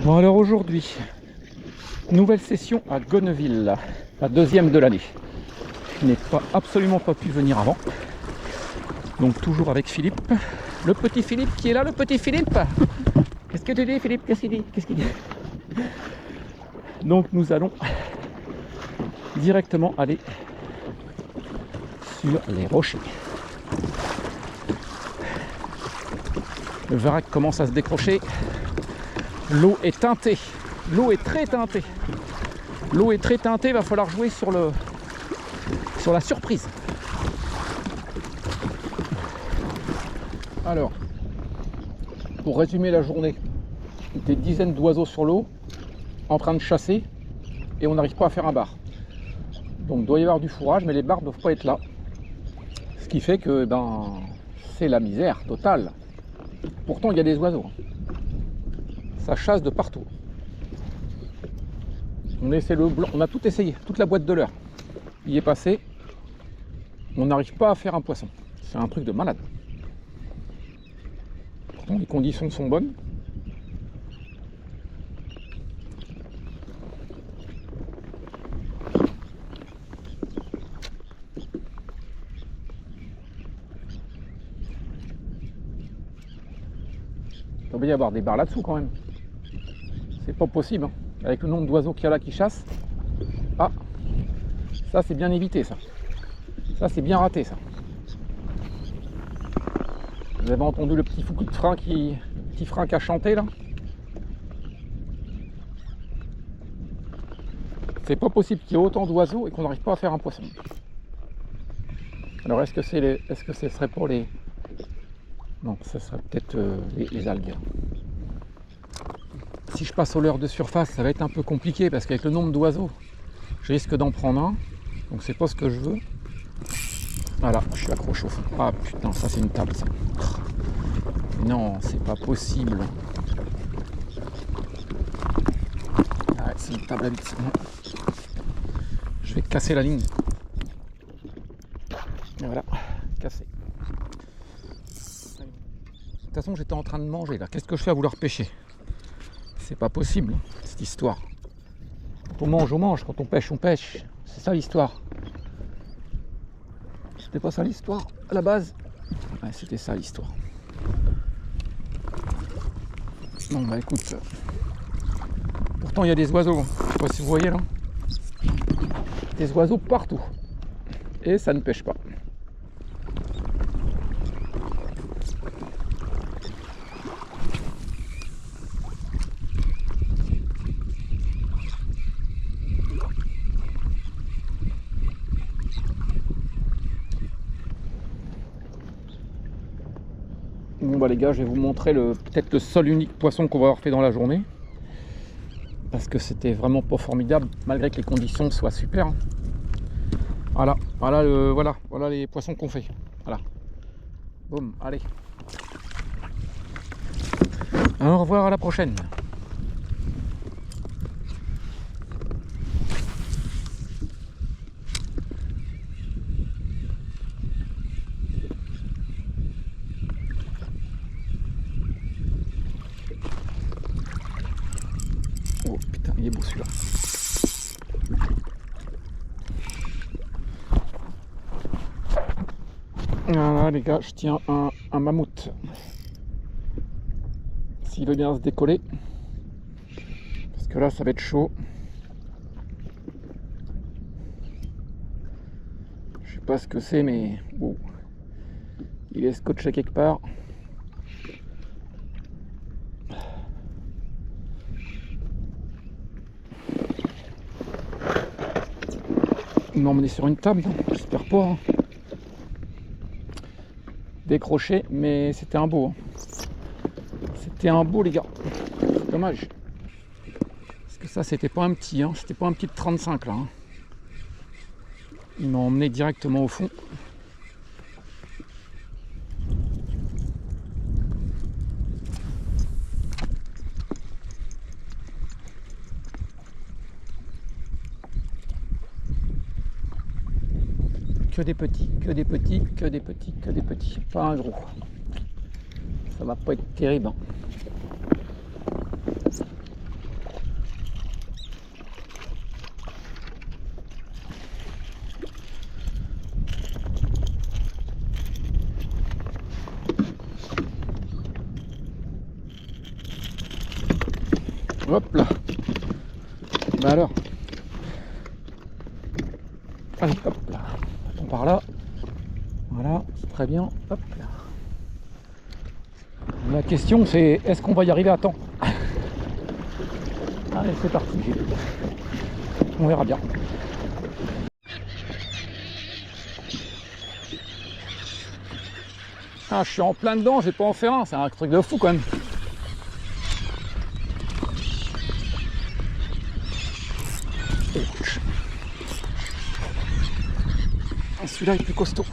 Bon alors aujourd'hui, nouvelle session à Gonneville, la deuxième de l'année. Je n'ai absolument pas pu venir avant. Donc toujours avec Philippe. Le petit Philippe qui est là, le petit Philippe. Qu'est-ce que tu dis Philippe? Qu'est-ce qu'il dit? Donc nous allons directement aller sur les rochers. Le vrac commence à se décrocher. L'eau est teintée. L'eau est très teintée. L'eau est très teintée, il va falloir jouer sur la surprise. Alors, pour résumer la journée, des dizaines d'oiseaux sur l'eau, en train de chasser, et on n'arrive pas à faire un bar. Donc il doit y avoir du fourrage, mais les bars ne doivent pas être là. Ce qui fait que c'est la misère totale. Pourtant il y a des oiseaux. Ça chasse de partout. On essaie le blanc, on a tout essayé, toute la boîte de leurre y est passée. On n'arrive pas à faire un poisson. C'est un truc de malade. Pourtant les conditions sont bonnes. Il doit y avoir des bars là-dessous quand même. C'est pas possible, hein. Avec le nombre d'oiseaux qu'il y a là qui chassent. Ah, ça c'est bien évité ça. Ça c'est bien raté ça. Vous avez entendu le petit coup de frein qui a chanté là? C'est pas possible qu'il y ait autant d'oiseaux et qu'on n'arrive pas à faire un poisson. Alors est-ce que ce serait pour les... Non, ce serait peut-être les algues. Si je passe au leurre de surface, ça va être un peu compliqué parce qu'avec le nombre d'oiseaux, je risque d'en prendre un. Donc c'est pas ce que je veux. Voilà, je suis accroché au fond. Ah putain, ça c'est une table ça. Non, c'est pas possible. Ah, c'est une table à vite. Je vais casser la ligne. Et voilà, cassé. De toute façon, j'étais en train de manger là. Qu'est-ce que je fais à vouloir pêcher? C'est pas possible, cette histoire. Quand on mange, on mange. Quand on pêche, on pêche. C'est ça l'histoire. C'était pas ça l'histoire à la base? Ouais, c'était ça l'histoire. Non, bah écoute. Pourtant, il y a des oiseaux. Je sais pas si vous voyez là. Des oiseaux partout. Et ça ne pêche pas. Bon bah les gars, je vais vous montrer peut-être le seul unique poisson qu'on va avoir fait dans la journée. Parce que c'était vraiment pas formidable, malgré que les conditions soient super. Voilà les poissons qu'on fait. Voilà. Boum, allez. Au revoir, à la prochaine. Oh putain, il est beau celui-là. Voilà les gars, je tiens un mammouth. S'il veut bien se décoller. Parce que là, ça va être chaud. Je sais pas ce que c'est, mais bon. Il est scotché quelque part. Il m'a emmené sur une table, j'espère pas. Hein. Décroché, mais c'était un beau. Hein. C'était un beau les gars. C'est dommage. Parce que ça c'était pas un petit, hein. C'était pas un petit de 35 là. Hein. Il m'a emmené directement au fond. Que des petits, que des petits, que des petits, que des petits. Pas un gros. Ça va pas être terrible. Hein. Hop là. Bah alors. Allez, hop là. On part là. Voilà, c'est très bien. Hop là. La question c'est, est-ce qu'on va y arriver à temps? Allez, c'est parti. On verra bien. Ah, je suis en plein dedans, je vais pas en faire un, c'est un truc de fou quand même. Celui-là est plus costaud.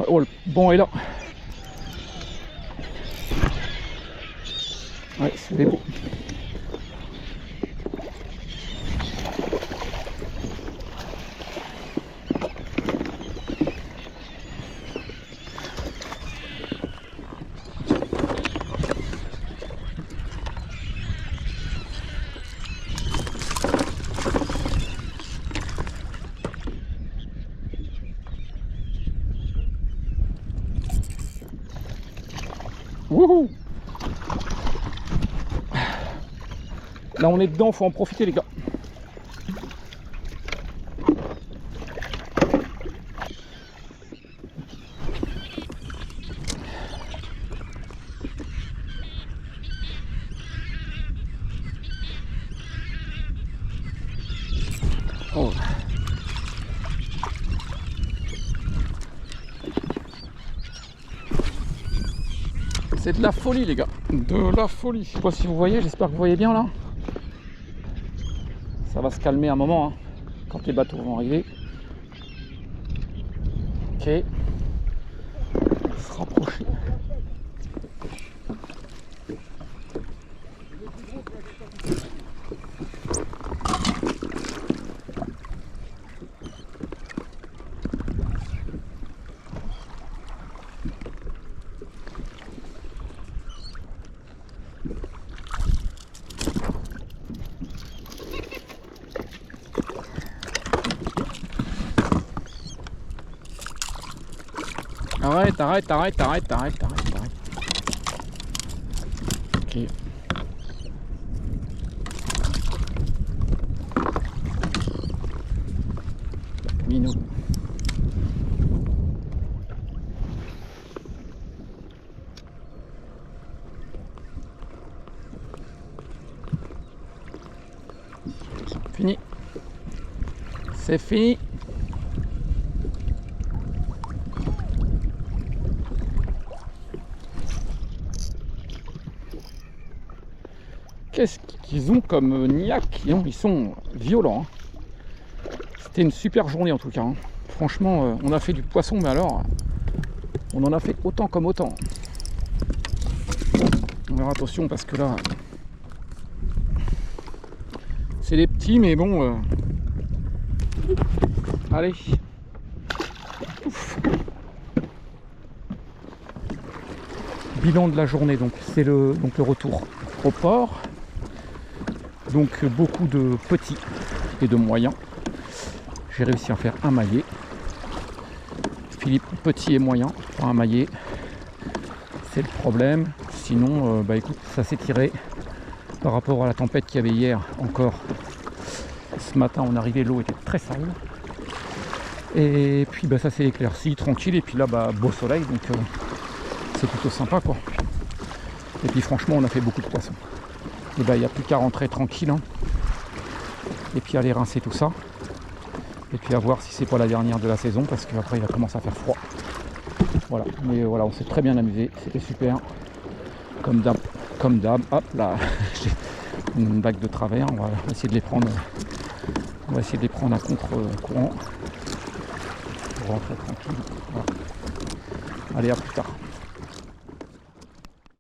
Oh, le bon est là. Ouais, c'est beau. Wouhou! Là on est dedans, faut en profiter les gars. Oh. C'est de la folie les gars, de la folie. Je sais pas si vous voyez, j'espère que vous voyez bien là. Ça va se calmer un moment hein, quand les bateaux vont arriver. Ok. Se rapprocher. Arrête. Ok. Minou. Fini. C'est fini. Qu'est-ce qu'ils ont comme niaque? Ils sont violents. Hein. C'était une super journée en tout cas. Hein. Franchement, on a fait du poisson, mais alors, on en a fait autant comme autant. On verra attention parce que là, c'est des petits, mais bon. Allez. Ouf. Bilan de la journée, donc c'est le retour au port. Donc beaucoup de petits et de moyens. J'ai réussi à faire un maillet. Philippe, petit et moyen, pas un maillet. C'est le problème. Sinon, bah écoute, ça s'est tiré par rapport à la tempête qu'il y avait hier encore. Ce matin, on arrivait, l'eau était très sale. Et puis bah, ça s'est éclairci, tranquille. Et puis là, bah, beau soleil, donc c'est plutôt sympa quoi. Et puis franchement, on a fait beaucoup de poissons. Et bah, il n'y a plus qu'à rentrer tranquille. Hein. Et puis aller rincer tout ça. Et puis à voir si c'est pas la dernière de la saison, parce qu'après il va commencer à faire froid. Voilà, mais voilà, on s'est très bien amusé, c'était super. Comme d'hab, hop là, j'ai une bague de travers, on va essayer de les prendre. On va essayer de les prendre à contre-courant. Pour rentrer tranquille. Voilà. Allez, à plus tard.